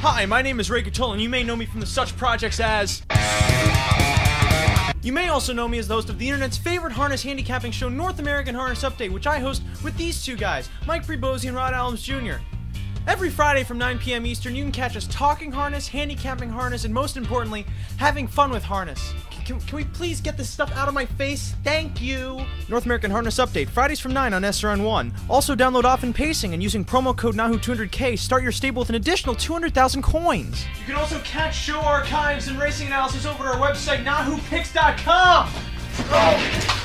Hi, my name is Ray Catull, and you may know me from the such projects as... You may also know me as the host of the internet's favorite harness handicapping show, North American Harness Update, which I host with these two guys, Mike Prebozy and Rod Allums Jr. Every Friday from 9 p.m. Eastern, you can catch us talking harness, handicapping harness, and most importantly, having fun with harness. Can we please get this stuff out of my face? Thank you! North American Harness Update, Fridays from 9 on SRN1. Also download Often Pacing, and using promo code NAHU200K, start your stable with an additional 200,000 coins. You can also catch show archives and racing analysis over at our website, NAHUPicks.com! Oh.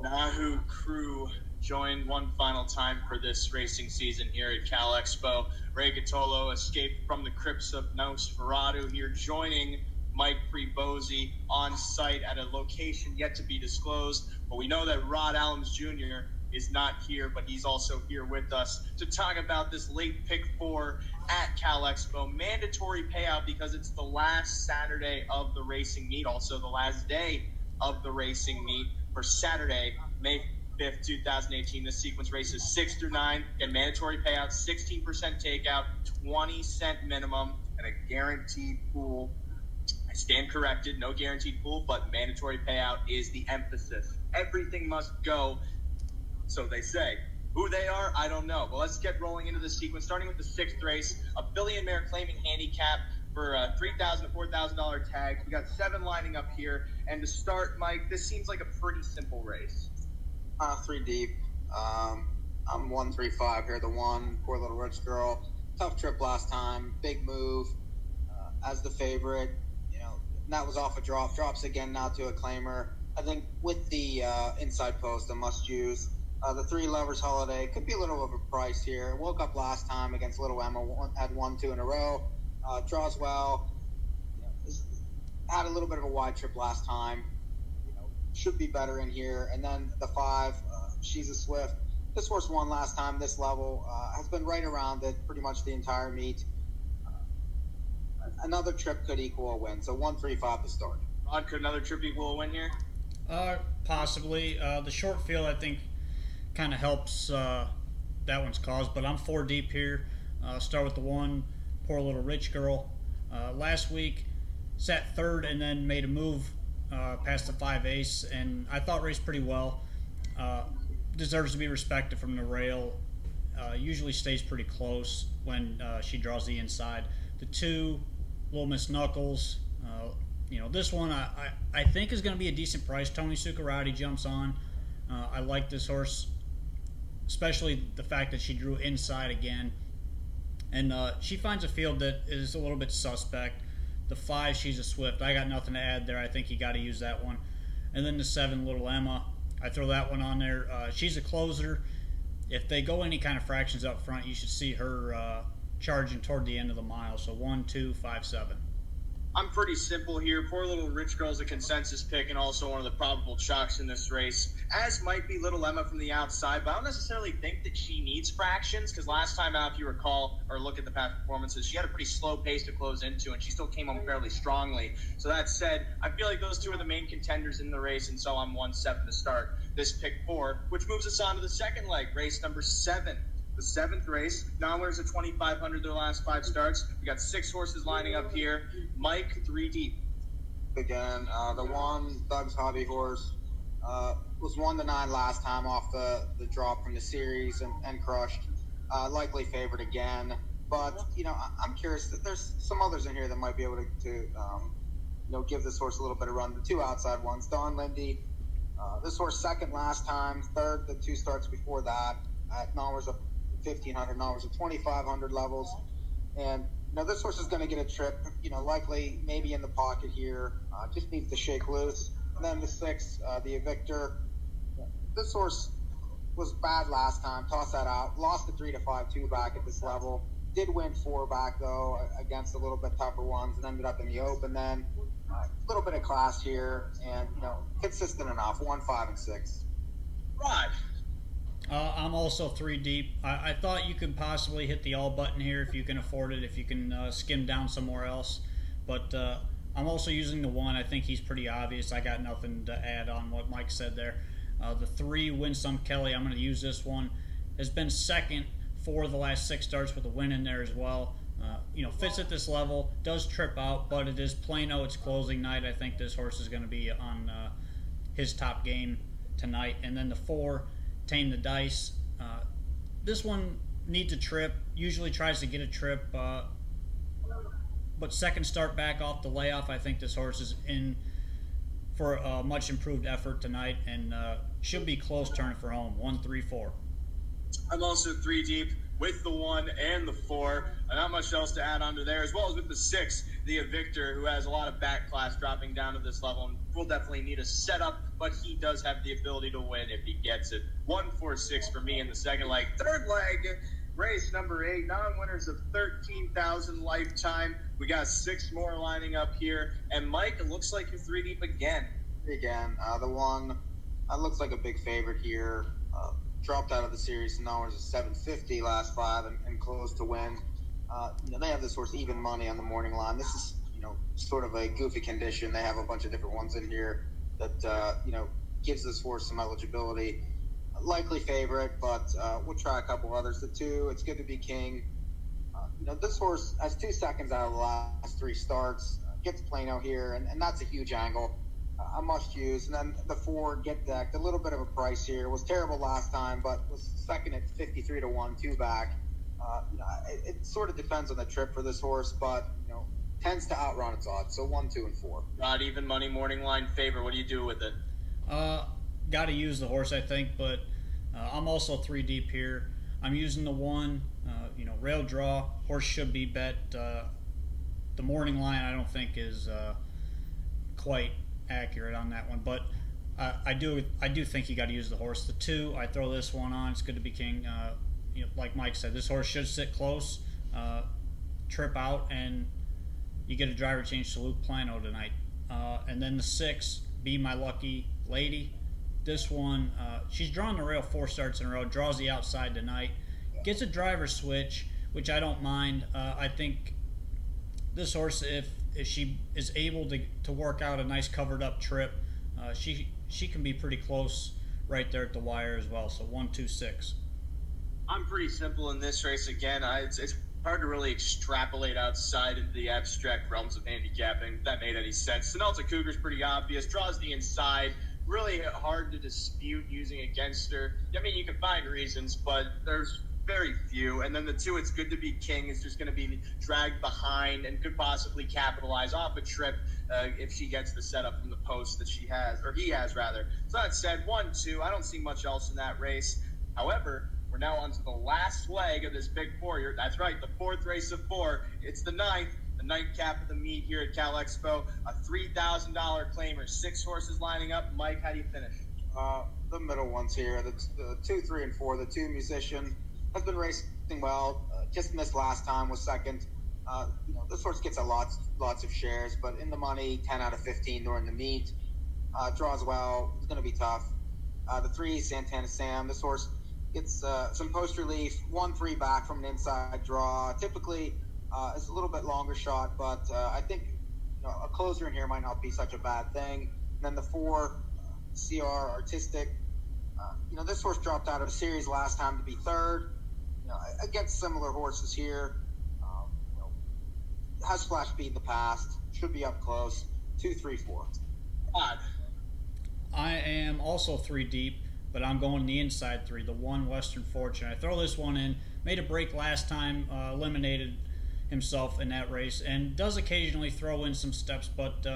NAHU crew joined one final time for this racing season here at Cal Expo. Ray Catull escaped from the crypts of Nosferatu here, joining Mike Prebozy on site at a location yet to be disclosed. But we know that Rod Allums Jr. is not here, but he's also here with us to talk about this late pick 4 at Cal Expo. Mandatory payout because it's the last Saturday of the racing meet, also the last day of the racing meet. For Saturday, May 5th, 2018, this sequence races 6 through 9, and mandatory payout, 16% takeout, 20-cent minimum, and a guaranteed pool. I stand corrected, no guaranteed pool, but mandatory payout is the emphasis. Everything must go, so they say. Who they are, I don't know. But let's get rolling into the sequence, starting with the 6th race, a billion mare claiming handicap for a $3,000 to $4,000 tag. We got 7 lining up here. And to start, Mike, this seems like a pretty simple race. 3 deep. I'm 135 here. The one, poor little rich girl. Tough trip last time. Big move. As the favorite, that was off a drop. Drops again now to a claimer. I think with the inside post, a must use. The 3 Lovers Holiday could be a little overpriced here. Woke up last time against Little Emma. Had 1-2 in a row. Draws well. Had a little bit of a wide trip last time. Should be better in here. And then the 5, She's a Swift. This horse won last time. This level has been right around it pretty much the entire meet. Another trip could equal a win. So 135 to start. Rod, could another trip equal a win here? Possibly. The short field, I think, kind of helps that one's cause. But I'm 4 deep here. Start with the 1, Poor Little Rich Girl. Last week, sat 3rd and then made a move past the 5 ace, and I thought raced pretty well. Deserves to be respected from the rail. Usually stays pretty close when she draws the inside. The 2, Little Miss Knuckles. This one I think is going to be a decent price. Tony Succarati jumps on. I like this horse, especially the fact that she drew inside again. And she finds a field that is a little bit suspect. The 5, She's a Swift. I got nothing to add there. I think you got to use that one. And then the 7, Little Emma. I throw that one on there. She's a closer. If they go any kind of fractions up front, you should see her charging toward the end of the mile. So 1, 2, 5, 7. I'm pretty simple here. Poor Little Rich Girl is a consensus pick and also one of the probable chalks in this race, as might be Little Emma from the outside, but I don't necessarily think that she needs fractions, because last time out, if you recall or look at the past performances, she had a pretty slow pace to close into, and she still came home fairly strongly. So that said, I feel like those 2 are the main contenders in the race, and so I'm 1-7 to start this pick 4, which moves us on to the second leg, race number 7. The 7th race, non-winners at 2,500 their last 5 starts. We got 6 horses lining up here. Mike, 3 deep. Again, the 1, Doug's Hobby Horse, was 1-9 last time off the drop from the series and crushed. Likely favorite again. But, I'm curious that there's some others in here that might be able to give this horse a little bit of run. The 2 outside ones, Don Lindy. This horse 2nd last time, 3rd the 2 starts before that. At non-winners of 1,500, non-winners of 2,500 levels. And, this horse is going to get a trip, likely maybe in the pocket here. Just needs to shake loose. And then the 6, the Evictor. This horse was bad last time. Toss that out. Lost the 3-5-2 back at this level. Did win 4 back, though, against a little bit tougher ones, and ended up in the Open then. A little bit of class here, and, consistent enough. 1, 5, and 6. Right. I'm also 3 deep. I thought you could possibly hit the all button here if you can afford it, if you can skim down somewhere else. But I'm also using the 1. I think he's pretty obvious. I got nothing to add on what Mike said there. The 3, Win Some Kelly, I'm going to use this one. Has been second for the last 6 starts with a win in there as well. Fits at this level, does trip out, but it is Plano. It's closing night. I think this horse is going to be on his top game tonight. And then the 4, Tame the Dice. This one needs a trip. Usually tries to get a trip, but second start back off the layoff. I think this horse is in for a much improved effort tonight and should be close turning for home. 1, 3, 4. I'm also 3 deep with the 1 and the 4. Not much else to add onto there, as well as with the 6, the Evictor, who has a lot of back class dropping down to this level and will definitely need a setup, but he does have the ability to win if he gets it. 1, 4, 6 for me in the second leg. Third leg, race number 8, non-winners of 13,000 lifetime. We got 6 more lining up here, and Mike, it looks like you're 3 deep again. The 1 looks like a big favorite here. Dropped out of the series, and now is 750 last 5 and closed to win. They have this horse even money on the morning line. This is sort of a goofy condition. They have a bunch of different ones in here that gives this horse some eligibility. Likely favorite, but we'll try a couple others. The 2, It's Good to Be King. This horse has 2 seconds out of the last 3 starts. Gets Plano here, and that's a huge angle. A must use. And then the 4, Get Decked. A little bit of a price here. Was terrible last time, but was second at 53 to 1, 2 back. It sort of depends on the trip for this horse, but tends to outrun its odds. So 1, 2, and 4. Not even money morning line favor. What do you do with it? Got to use the horse, I think, but I'm also 3 deep here. I'm using the 1. Rail draw. Horse should be bet. The morning line I don't think is quite accurate on that one, but I do think you got to use the horse. The 2, I throw this one on. It's Good to Be King. Like Mike said, this horse should sit close, trip out, and you get a driver change to Luke Plano tonight. And then the 6, Be My Lucky Lady. This one, she's drawn the rail 4 starts in a row, draws the outside tonight, gets a driver switch, which I don't mind. I think this horse, if she is able to work out a nice covered up trip, she can be pretty close right there at the wire as well. So 1, 2, 6. I'm pretty simple in this race again. It's hard to really extrapolate outside of the abstract realms of handicapping, if that made any sense. Sinalta Cougar's pretty obvious, draws the inside, really hard to dispute using against her. I mean, you can find reasons, but there's very few. And then the 2, It's Good to Be King, is just going to be dragged behind and could possibly capitalize off a trip if she gets the setup from the post that she has, or he has rather. So that said, 1, 2, I don't see much else in that race. However, we're now on to the last leg of this big 4 here. That's right, the 4th race of 4. It's the 9th cap of the meet here at Cal Expo. A $3,000 claimer, 6 horses lining up. Mike, how do you finish? The middle ones here, the 2, 3, and 4. The 2, Musician, has been racing well. Just missed last time, was second. This horse gets lots of shares, but in the money, 10 out of 15 during the meet. Draws well. It's going to be tough. The 3, Santana Sam. This horse gets some post relief. 1, 3 back from an inside draw. Typically, it's a little bit longer shot, but I think a closer in here might not be such a bad thing. And then the 4, CR Artistic. This horse dropped out of the series last time to be 3rd. Against similar horses here. Has flash speed in the past. Should be up close. 2, 3, 4. I am also 3 deep, but I'm going the inside 3. The 1, Western Fortune. I throw this one in. Made a break last time. Eliminated himself in that race, and does occasionally throw in some steps, but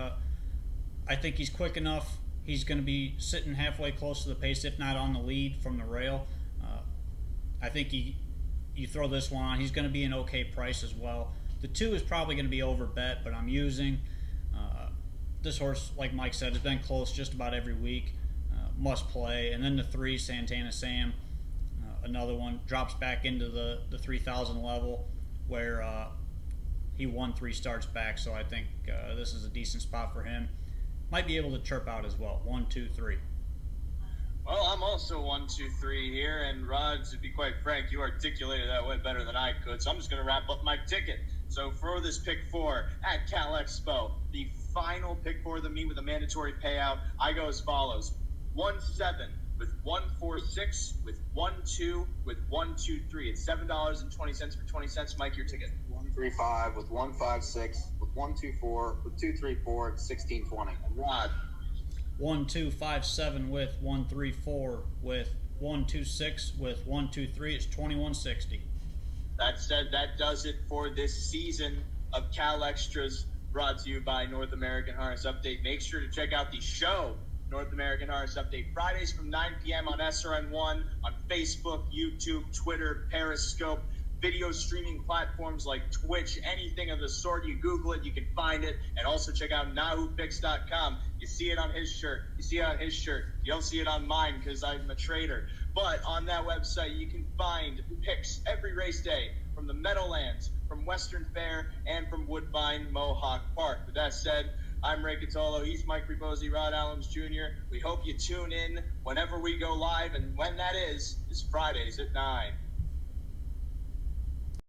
I think he's quick enough. He's going to be sitting halfway close to the pace, if not on the lead from the rail. I think you throw this one on, he's going to be an okay price as well. The 2 is probably going to be over bet, but I'm using this horse, like Mike said, has been close just about every week. Must play. And then the 3, Santana Sam, another one, drops back into the 3,000 level where he won 3 starts back, so I think this is a decent spot for him. Might be able to chirp out as well. 1, 2, 3. Well, I'm also 1, 2, 3 here, and Rod, to be quite frank, you articulated that way better than I could, so I'm just going to wrap up my ticket. So for this pick 4 at Cal Expo, the final pick 4 of the meet with a mandatory payout, I go as follows: 1-7 with 1-4-6 with 1-2 with 1-2-3. It's $7.20 for 20 cents. Mike, your ticket. 1-3-5 with 1-5-6 with 1-2-4 with 2-3-4 at $16.20. And Rod. 1-2-5-7 with 1-3-4 with 1-2-6 with 1-2-3. It's $21.60. That said, that does it for this season of Cal Extras, brought to you by North American Harness Update. Make sure to check out the show, North American Harness Update, Fridays from 9 p.m. on SRN1, on Facebook, YouTube, Twitter, Periscope, video streaming platforms like Twitch, anything of the sort. You Google it, you can find it. And also check out NAHUpicks.com. You see it on his shirt. You see it on his shirt. You don't see it on mine because I'm a trader. But on that website, you can find picks every race day from the Meadowlands, from Western Fair, and from Woodbine Mohawk Park. With that said, I'm Ray Catolo. He's Mike Ribozzi, Rod Allums Jr. We hope you tune in whenever we go live, and when that is Fridays at 9.